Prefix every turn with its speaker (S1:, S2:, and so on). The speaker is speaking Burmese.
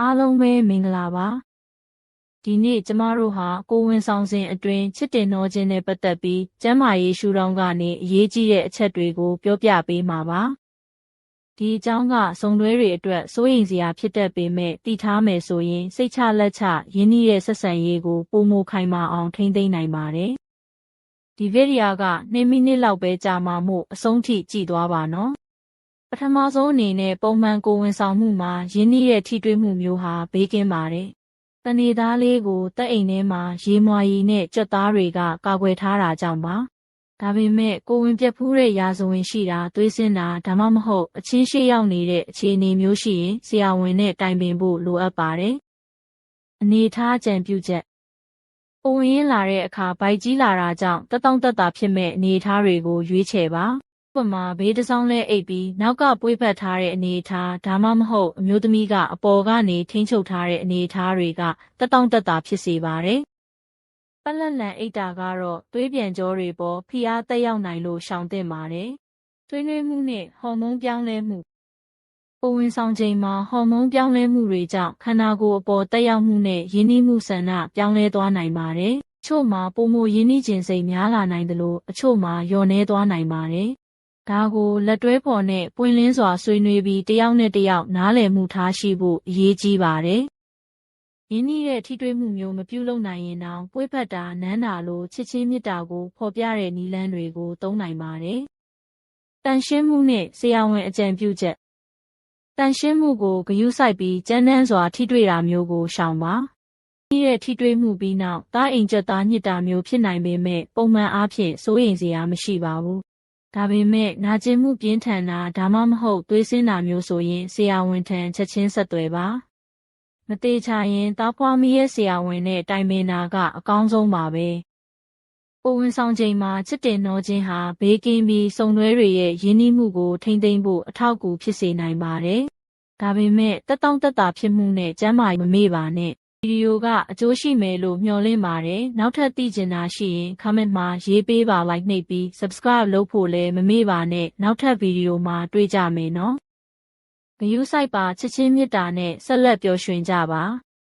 S1: အားလုံးပဲမင်္ဂလာပါဒီနေ့ကျမတို့ဟာကိုဝင်ဆောင်စဉ်အတွင်းချစ်တင်နှောခြင်းနဲ့ပတ်သက်ပြီးကျမ်းမာရေးရှုထောင့်ကနေအရေးကြီးတဲ့အချက်တွေကိုပြောပြပေးမှာပါဒီအကြောင်းကစုံတွဲတွေအတွက်စိုးရိမ်စရာဖြစ်တတ်ပေမဲ့တည်ထားမယ်ဆိုရင်စိတ်ချလက်ချရင်းနှီးတဲ့ဆက်ဆံရေးကိုပိုမိုခိုင်မာအောင်ထိန်းသိမ်းနိုင်ပါတယ်ဒီဗီဒီယိုက2မိနစ်လောက်ပဲကြာမှာမို့အဆုံးထိကြည့်သွားပါနော်ပထမဆုံးအနေနဲ့ပုံမှန်ကိုဝင်ဆောင်မှုမှာရင်းနှီးတဲ့ထိတွေ့မှုမျိုးဟာဘေးကင်းပါတယ်တနေသားလေးကိုတက်အိမ်ထဲမှာရေမွာရီနဲ့ကြွက်သားတွေကကာကွယ်ထားတာကြောင့်ပါဒါပေမဲ့ကိုဝင်ပြက်ဖူးတဲ့ရာဇဝင်ရှိတာသွေးစင်းတာဒါမှမဟုတ်အချင်းရှိရောက်နေတဲ့အခြေအနေမျိုးရှိရင်ဆရာဝန်နဲ့တိုင်ပင်ဖို့လိုအပ်ပါတယ်အနေထားကြံပြုချက်ကိုဝင်ရင်းလာတဲ့အခါဗိုက်ကြီးလာတာကြောင့်တက်တောင့်တက်တာဖြစ်မဲ့အနေထားတွေကိုရွေးချယ်ပါဥပမာဘေးတစ်စောင်းလဲအိပ်ပြီးနောက်ကပွေးဖက်ထားတဲ့အနေအထားဒါမှမဟုတ်အမျိုးသမီးကအပေါ်ကနေထိန်းချုပ်ထားတဲ့အနေအထားတွေကတက်တောင့်တက်တာဖြစ်စေပါတယ်။ပလက်လန်အိပ်တာကတော့သွေးပြန်ကြောတွေပေါ်ဖိအားတက်ရောက်နိုင်လို့ရှောင်သင့်ပါတယ်။သွေးနွေးမှုနဲ့ဟော်မုန်းပြောင်းလဲမှုကိုဝင်ဆောင်ချိန်မှာဟော်မုန်းပြောင်းလဲမှုတွေကြောင့်ခန္ဓာကိုယ်အပေါ်တက်ရောက်မှုနဲ့ရင်းနှီးမှုဆန္ဒပြောင်းလဲသွားနိုင်ပါတယ်။အချို့မှာပုံမရင်းနှီးခြင်းစိတ်များလာနိုင်တယ်လို့အချို့မှာလျော့နည်းသွားနိုင်ပါတယ်။ဒါကိုလက်တွဲဖော်နဲ့ပွင့်လင်းစွာဆွေးနွေးပြီးတယောက်နဲ့တယောက်နားလည်မှုထားရှိဖို့အရေးကြီးပါတယ်။ရင်းနှီးတဲ့ထိတွေ့မှုမျိုးမပြုလုပ်နိုင်ရင်တောင်ပွေးဖက်တာနမ်းတာလိုချစ်ချင်းမေတ္တာကိုဖော်ပြတဲ့နည်းလမ်းတွေကိုသုံးနိုင်ပါတယ်။တန်ရှင်းမှုနဲ့ဆရာဝန်အကြံပြုချက်တန်ရှင်းမှုကိုဂရုစိုက်ပြီးကြမ်းတမ်းစွာထိတွေ့တာမျိုးကိုရှောင်ပါ။ဒီရဲ့ထိတွေ့မှုပြီးနောက်သားအိမ်ကျက်သားညစ်တာမျိုးဖြစ်နိုင်ပေမဲ့ပုံမှန်အားဖြင့်စိုးရိမ်စရာမရှိပါဘူး။ဒါပေမဲ့နာကျင်မှုပြင်းထန်တာဒါမှမဟုတ်သွေးစင်းတာမျိုးဆိုရင်ဆရာဝန်ထံချက်ချင်းဆက်သွယ်ပါမသေးချရင်သားဖွားမီးရဲ့ဆရာဝန်နဲ့တိုင်ပင်တာကအကောင်းဆုံးပါပဲကိုဝင်ဆောင်ချိန်မှာချစ်တင်နှောခြင်းဟာဘေးကင်းပြီးစုံတွဲတွေရဲ့ရင်းနှီးမှုကိုထိမ့်သိမ်းဖို့အထောက်အကူဖြစ်စေနိုင်ပါတယ်ဒါပေမဲ့တက်တောင့်တက်တာဖြစ်မှုနဲ့ကျန်းမာရေးမမေ့ပါနဲ့ဗီဒီယိုကအကျိုးရှိမယ်လို့မျှော်လင့်ပါတယ်။နောက်ထပ်သိချင်တာရှိရင် comment မှာရေးပေးပါ like နှိပ်ပြီး subscribe လုပ်ဖို့လည်းမမေ့ပါနဲ့နောက်ထပ်ဗီဒီယိုမှာတွေ့ကြမယ်နော်။ဂရုစိုက်ပါချစ်ချင်းမေတ္တာနဲ့ဆက်လက်ပျော်ရွှင်ကြပါ။